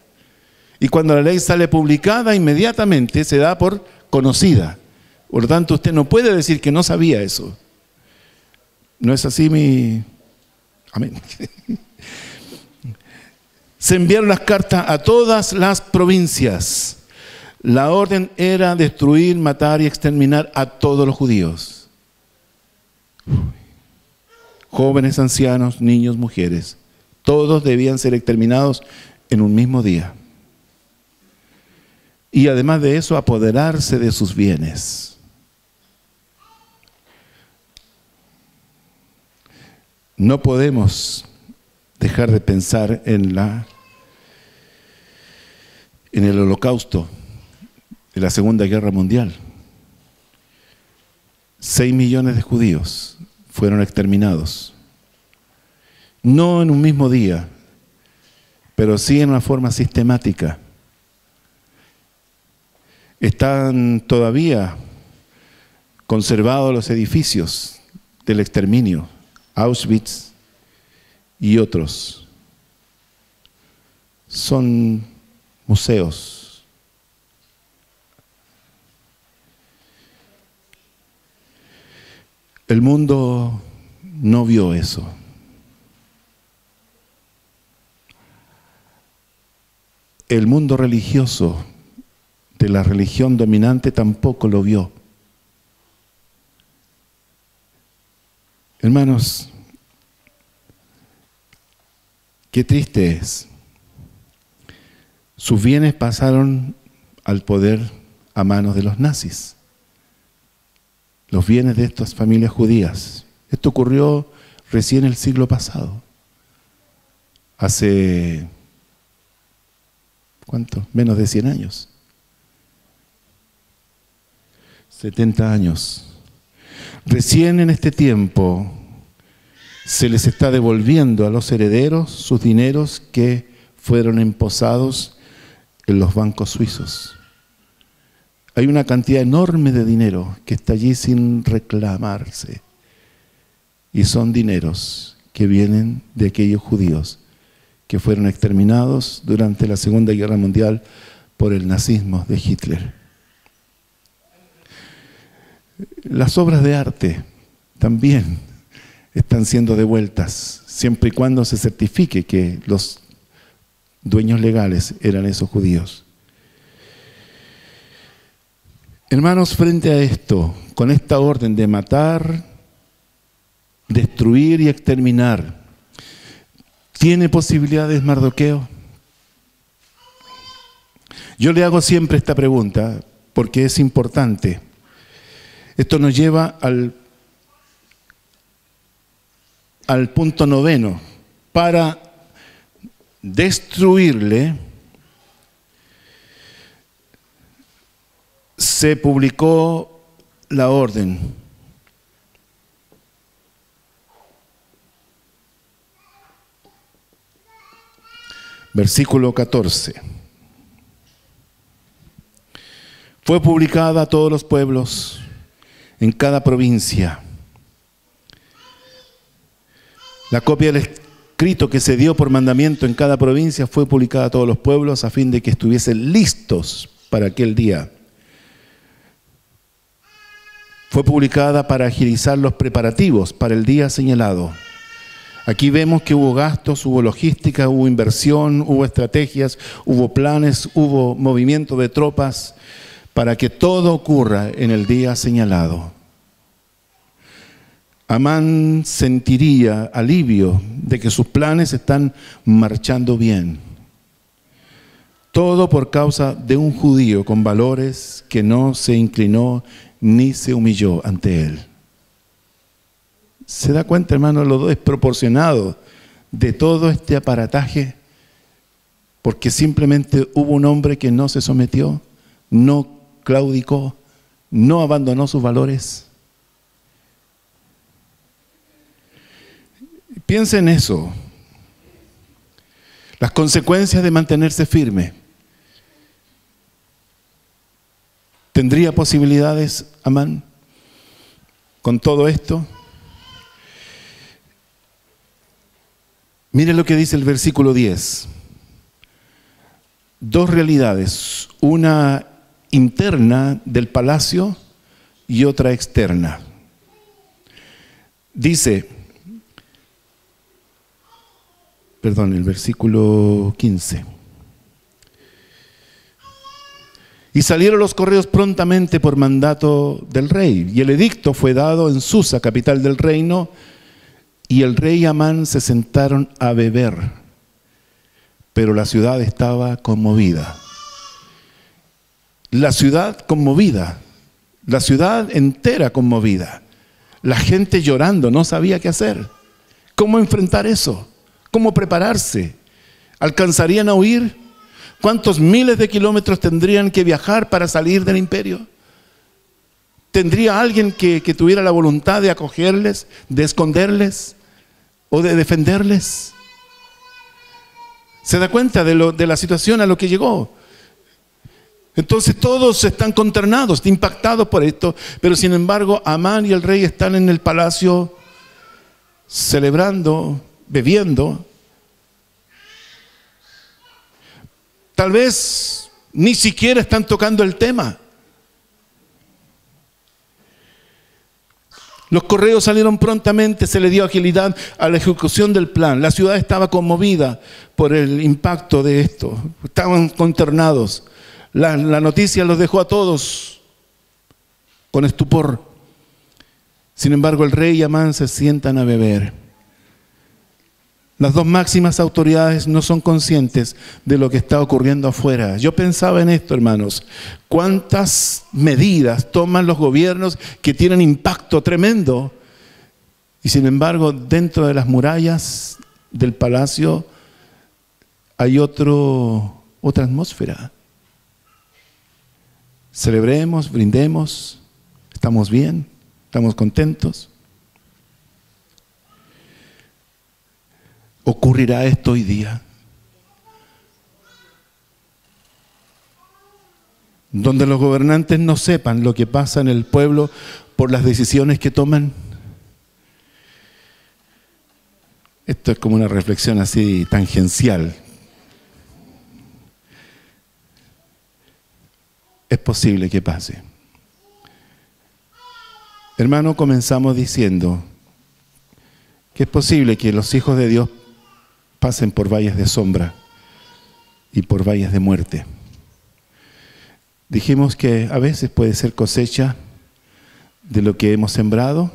Y cuando la ley sale publicada, inmediatamente se da por conocida. Por lo tanto, usted no puede decir que no sabía eso. ¿No es así mi...? Amén. Se enviaron las cartas a todas las provincias. La orden era destruir, matar y exterminar a todos los judíos. Jóvenes, ancianos, niños, mujeres. Todos debían ser exterminados en un mismo día. Y además de eso, apoderarse de sus bienes. No podemos dejar de pensar en el Holocausto de la Segunda Guerra Mundial. 6 millones de judíos fueron exterminados. No en un mismo día, pero sí en una forma sistemática. Están todavía conservados los edificios del exterminio, Auschwitz y otros. Son museos. El mundo no vio eso. El mundo religioso de la religión dominante tampoco lo vio. Hermanos, qué triste es. Sus bienes pasaron al poder a manos de los nazis. Los bienes de estas familias judías. Esto ocurrió recién el siglo pasado. Hace, ¿cuánto? Menos de 100 años. 70 años. Recién en este tiempo se les está devolviendo a los herederos sus dineros que fueron emposados en los bancos suizos. Hay una cantidad enorme de dinero que está allí sin reclamarse. Y son dineros que vienen de aquellos judíos que fueron exterminados durante la Segunda Guerra Mundial por el nazismo de Hitler. Las obras de arte también están siendo devueltas, siempre y cuando se certifique que los dueños legales eran esos judíos. Hermanos, frente a esto, con esta orden de matar, destruir y exterminar, ¿tiene posibilidades Mardoqueo? Yo le hago siempre esta pregunta porque es importante. Esto nos lleva al punto 9. Para destruirle, se publicó la orden. Versículo 14. Fue publicada a todos los pueblos, en cada provincia. La copia del escrito que se dio por mandamiento en cada provincia fue publicada a todos los pueblos a fin de que estuviesen listos para aquel día. Fue publicada para agilizar los preparativos para el día señalado. Aquí vemos que hubo gastos, hubo logística, hubo inversión, hubo estrategias, hubo planes, hubo movimiento de tropas para que todo ocurra en el día señalado. Amán sentiría alivio de que sus planes están marchando bien. Todo por causa de un judío con valores que no se inclinó ni se humilló ante él. ¿Se da cuenta, hermano, lo desproporcionado de todo este aparataje? Porque simplemente hubo un hombre que no se sometió, no claudicó, no abandonó sus valores. Piensa en eso. Las consecuencias de mantenerse firme. ¿Tendría posibilidades Amán con todo esto? Mire lo que dice el versículo 10. Dos realidades, una interna del palacio y otra externa. Dice, el versículo 15. Y salieron los correos prontamente por mandato del rey, y el edicto fue dado en Susa, capital del reino, y el rey y Amán se sentaron a beber, pero la ciudad estaba conmovida. La ciudad conmovida, la ciudad entera conmovida. La gente llorando, no sabía qué hacer. ¿Cómo enfrentar eso? ¿Cómo prepararse? ¿Alcanzarían a huir? ¿Cuántos miles de kilómetros tendrían que viajar para salir del imperio? ¿Tendría alguien que tuviera la voluntad de acogerles, de esconderles o de defenderles? ¿Se da cuenta de la situación a lo que llegó? Entonces todos están consternados, impactados por esto, pero sin embargo Amán y el rey están en el palacio celebrando, bebiendo. Tal vez ni siquiera están tocando el tema. Los correos salieron prontamente, se le dio agilidad a la ejecución del plan. La ciudad estaba conmovida por el impacto de esto. Estaban consternados. La noticia los dejó a todos con estupor. Sin embargo, el rey y Amán se sientan a beber. Las dos máximas autoridades no son conscientes de lo que está ocurriendo afuera. Yo pensaba en esto, hermanos. ¿Cuántas medidas toman los gobiernos que tienen impacto tremendo? Y sin embargo, dentro de las murallas del palacio hay otra atmósfera. Celebremos, brindemos, estamos bien, estamos contentos. ¿Ocurrirá esto hoy día? Donde los gobernantes no sepan lo que pasa en el pueblo por las decisiones que toman. Esto es como una reflexión así tangencial. Es posible que pase. Hermano, comenzamos diciendo que es posible que los hijos de Dios pasen por valles de sombra y por valles de muerte. Dijimos que a veces puede ser cosecha de lo que hemos sembrado,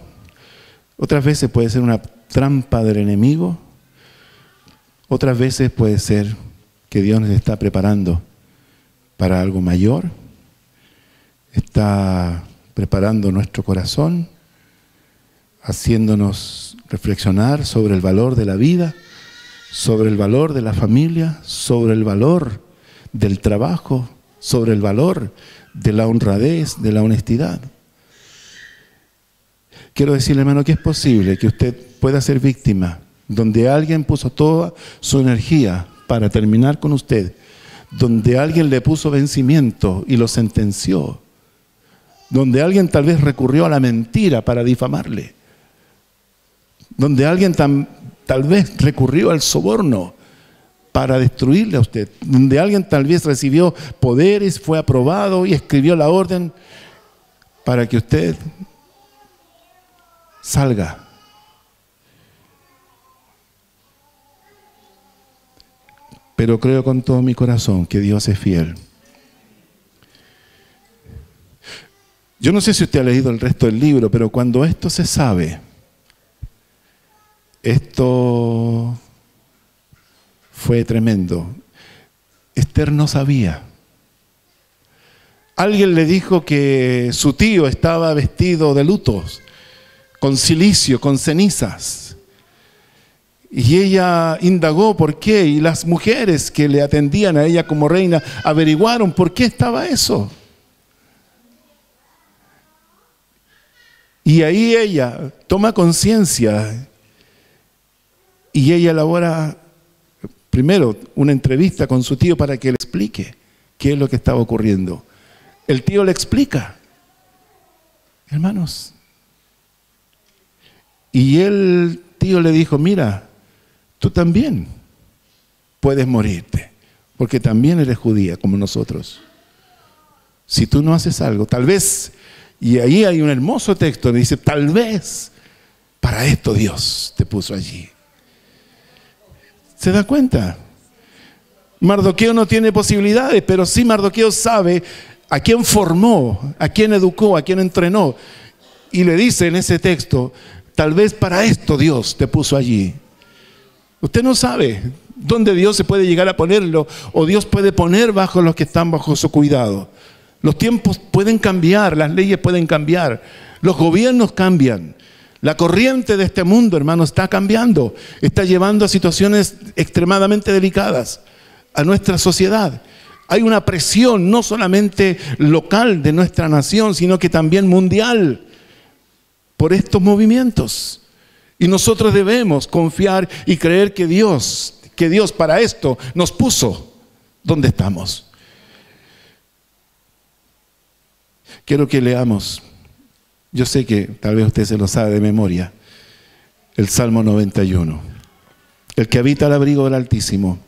otras veces puede ser una trampa del enemigo, otras veces puede ser que Dios nos está preparando para algo mayor, está preparando nuestro corazón, haciéndonos reflexionar sobre el valor de la vida, sobre el valor de la familia, sobre el valor del trabajo, sobre el valor de la honradez, de la honestidad. Quiero decirle, hermano, que es posible que usted pueda ser víctima, donde alguien puso toda su energía para terminar con usted, donde alguien le puso vencimiento y lo sentenció, donde alguien tal vez recurrió a la mentira para difamarle, donde alguien tal vez recurrió al soborno para destruirle a usted, donde alguien tal vez recibió poderes, fue aprobado y escribió la orden para que usted salga. Pero creo con todo mi corazón que Dios es fiel. Yo no sé si usted ha leído el resto del libro, pero cuando esto se sabe, esto fue tremendo. Esther no sabía. Alguien le dijo que su tío estaba vestido de lutos, con cilicio, con cenizas. Y ella indagó por qué, y las mujeres que le atendían a ella como reina averiguaron por qué estaba eso. Y ahí ella toma conciencia y ella elabora primero una entrevista con su tío para que le explique qué es lo que estaba ocurriendo. El tío le explica, hermanos. Y el tío le dijo, mira, tú también puedes morirte, porque también eres judía como nosotros. Si tú no haces algo, tal vez, y ahí hay un hermoso texto, le dice, tal vez para esto Dios te puso allí. ¿Se da cuenta? Mardoqueo no tiene posibilidades, pero sí Mardoqueo sabe a quién formó, a quién educó, a quién entrenó. Y le dice en ese texto, tal vez para esto Dios te puso allí. Usted no sabe dónde Dios se puede llegar a ponerlo, o Dios puede poner bajo los que están bajo su cuidado. Los tiempos pueden cambiar, las leyes pueden cambiar, los gobiernos cambian. La corriente de este mundo, hermano, está cambiando, está llevando a situaciones extremadamente delicadas a nuestra sociedad. Hay una presión no solamente local de nuestra nación, sino que también mundial por estos movimientos. Y nosotros debemos confiar y creer que Dios para esto nos puso donde estamos. Quiero que leamos, yo sé que tal vez usted se lo sabe de memoria, el Salmo 91. El que habita al abrigo del Altísimo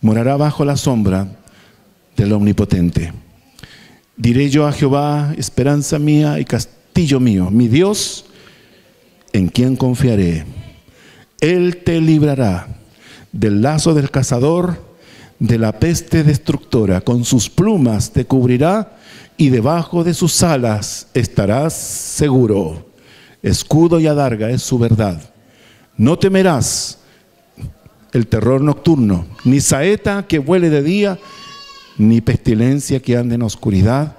morará bajo la sombra del Omnipotente. Diré yo a Jehová, esperanza mía y castillo mío, mi Dios, en quien confiaré. Él te librará del lazo del cazador, de la peste destructora. Con sus plumas te cubrirá y debajo de sus alas estarás seguro. Escudo y adarga es su verdad. No temerás el terror nocturno, ni saeta que vuele de día, ni pestilencia que ande en oscuridad,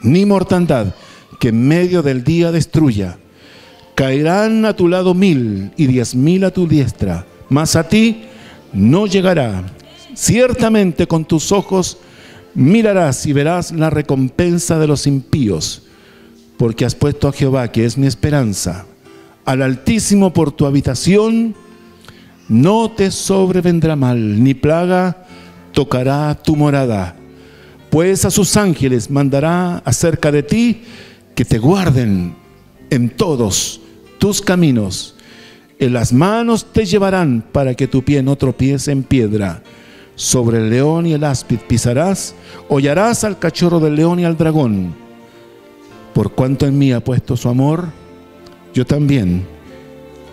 ni mortandad que en medio del día destruya. Caerán a tu lado 1000 y 10.000 a tu diestra, mas a ti no llegará. Ciertamente con tus ojos mirarás y verás la recompensa de los impíos, porque has puesto a Jehová, que es mi esperanza, al Altísimo por tu habitación. No te sobrevendrá mal, ni plaga tocará tu morada, pues a sus ángeles mandará acerca de ti, que te guarden en todos tus caminos. En las manos te llevarán para que tu pie no tropiece en piedra. Sobre el león y el áspid pisarás, hollarás al cachorro del león y al dragón. Por cuanto en mí ha puesto su amor, yo también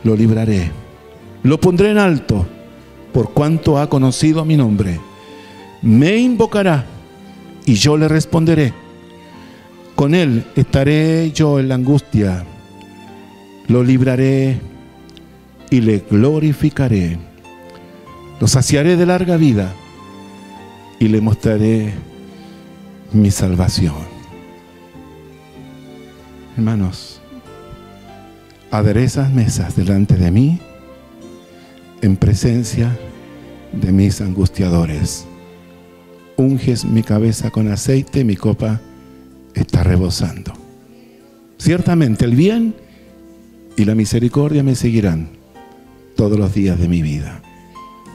lo libraré. Lo pondré en alto, por cuanto ha conocido mi nombre. Me invocará y yo le responderé. Con él estaré yo en la angustia. Lo libraré y le glorificaré. Lo saciaré de larga vida y le mostraré mi salvación. Hermanos, aderezas mesas delante de mí en presencia de mis angustiadores. Unges mi cabeza con aceite, mi copa está rebosando. Ciertamente el bien y la misericordia me seguirán todos los días de mi vida.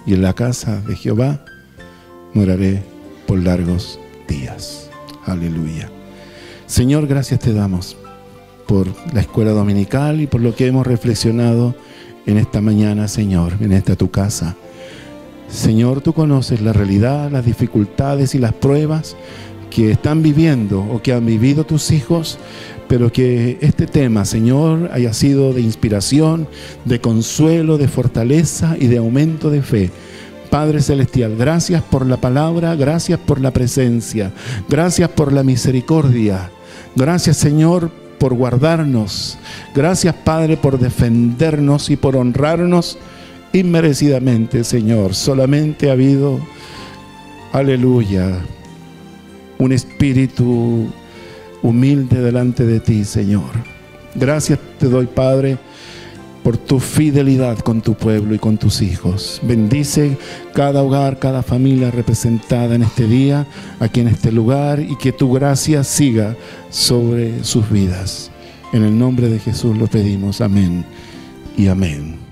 Y en la casa de Jehová moraré por largos días. Aleluya. Señor, gracias te damos por la escuela dominical y por lo que hemos reflexionado en esta mañana, Señor, en esta tu casa. Señor, tú conoces la realidad, las dificultades y las pruebas que están viviendo o que han vivido tus hijos, pero que este tema, Señor, haya sido de inspiración, de consuelo, de fortaleza y de aumento de fe. Padre Celestial, gracias por la palabra, gracias por la presencia, gracias por la misericordia. Gracias, Señor, por guardarnos. Gracias, Padre, por defendernos y por honrarnos inmerecidamente, Señor. Solamente ha habido, aleluya, un espíritu humilde delante de ti, Señor. Gracias te doy, Padre, por tu fidelidad con tu pueblo y con tus hijos. Bendice cada hogar, cada familia representada en este día, aquí en este lugar, y que tu gracia siga sobre sus vidas. En el nombre de Jesús lo pedimos. Amén y amén.